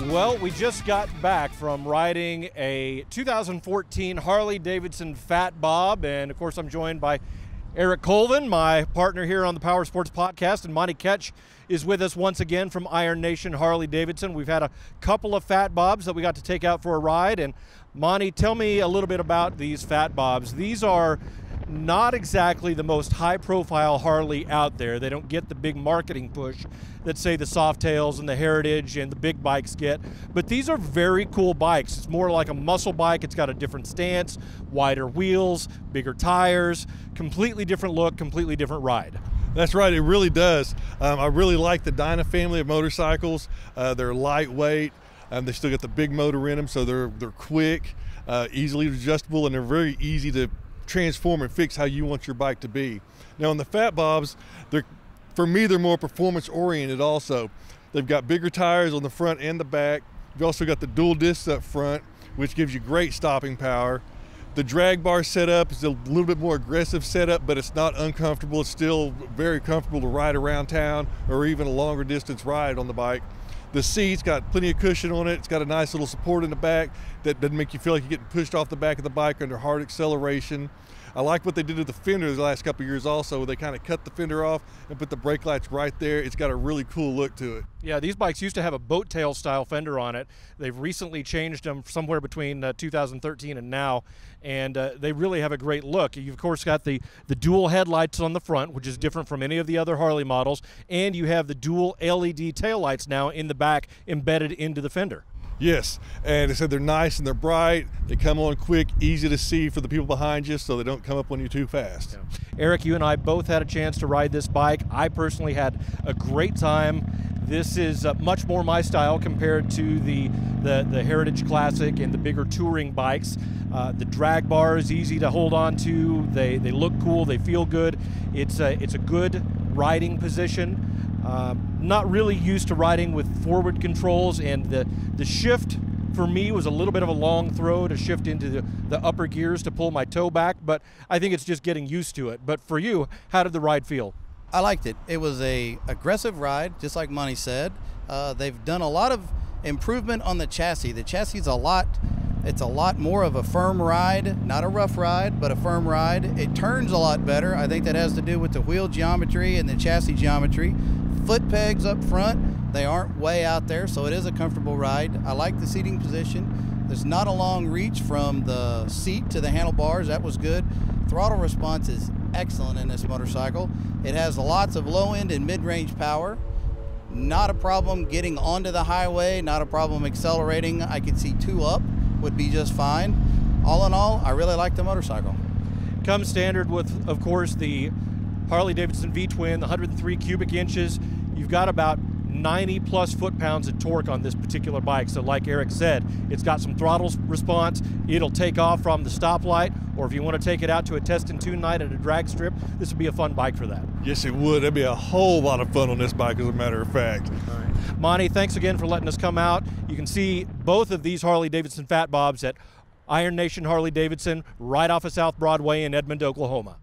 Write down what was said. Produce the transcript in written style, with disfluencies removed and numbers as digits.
Well, we just got back from riding a 2014 Harley-Davidson Fat Bob, and of course I'm joined by Eric Colvin, my partner here on the Powersports podcast, and Monty Ketch is with us once again from Iron Nation Harley-Davidson. We've had a couple of Fat Bobs that we got to take out for a ride, and Monty, tell me a little bit about these Fat Bobs. These are not exactly the most high-profile Harley out there. They don't get the big marketing push that, say, the Softails and the Heritage and the big bikes get, but these are very cool bikes. It's more like a muscle bike. It's got a different stance, wider wheels, bigger tires, completely different look, completely different ride. That's right, it really does. I really like the Dyna family of motorcycles. They're lightweight, they still got the big motor in them, so they're quick, easily adjustable, and they're very easy to transform and fix how you want your bike to be. Now on the Fat Bobs, for me they're more performance oriented also. They've got bigger tires on the front and the back. You've also got the dual discs up front, which gives you great stopping power. The drag bar setup is a little bit more aggressive setup, but it's not uncomfortable. It's still very comfortable to ride around town or even a longer distance ride on the bike. The seat's got plenty of cushion on it. It's got a nice little support in the back that doesn't make you feel like you're getting pushed off the back of the bike under hard acceleration. I like what they did to the fender the last couple of years also. They kind of cut the fender off and put the brake lights right there. It's got a really cool look to it. Yeah, these bikes used to have a boat tail style fender on it. They've recently changed them somewhere between 2013 and now, and they really have a great look. You've of course got the dual headlights on the front, which is different from any of the other Harley models, and you have the dual LED taillights now in the back embedded into the fender. Yes, and they said they're nice and they're bright. They come on quick, easy to see for the people behind you, so they don't come up on you too fast. Yeah. Eric, you and I both had a chance to ride this bike. I personally had a great time. This is much more my style compared to the Heritage Classic and the bigger touring bikes. The drag bar is easy to hold on to. They look cool. They feel good. It's a good riding position. Not really used to riding with forward controls, and the shift for me was a little bit of a long throw to shift into the upper gears to pull my toe back, but I think it's just getting used to it. But for you, how did the ride feel? I liked it. It was a aggressive ride, just like Monty said. They've done a lot of improvement on the chassis. The chassis is it's a lot more of a firm ride, not a rough ride, but a firm ride. It turns a lot better. I think that has to do with the wheel geometry and the chassis geometry. Foot pegs up front, they aren't way out there, so it is a comfortable ride. I like the seating position. There's not a long reach from the seat to the handlebars. That was good. Throttle response is excellent in this motorcycle. It has lots of low end and mid-range power. Not a problem getting onto the highway, not a problem accelerating. I could see 2 up would be just fine. All in all, I really like the motorcycle. Comes standard with, of course, the Harley-Davidson V-twin, the 103 cubic inches. You've got about 90 plus foot-pounds of torque on this particular bike. So like Eric said, it's got some throttle response. It'll take off from the stoplight, or if you want to take it out to a test and tune night at a drag strip, this would be a fun bike for that. Yes, it would. It'd be a whole lot of fun on this bike, as a matter of fact. All right. Monty, thanks again for letting us come out. You can see both of these Harley-Davidson Fat Bobs at Iron Nation Harley-Davidson right off of South Broadway in Edmond, Oklahoma.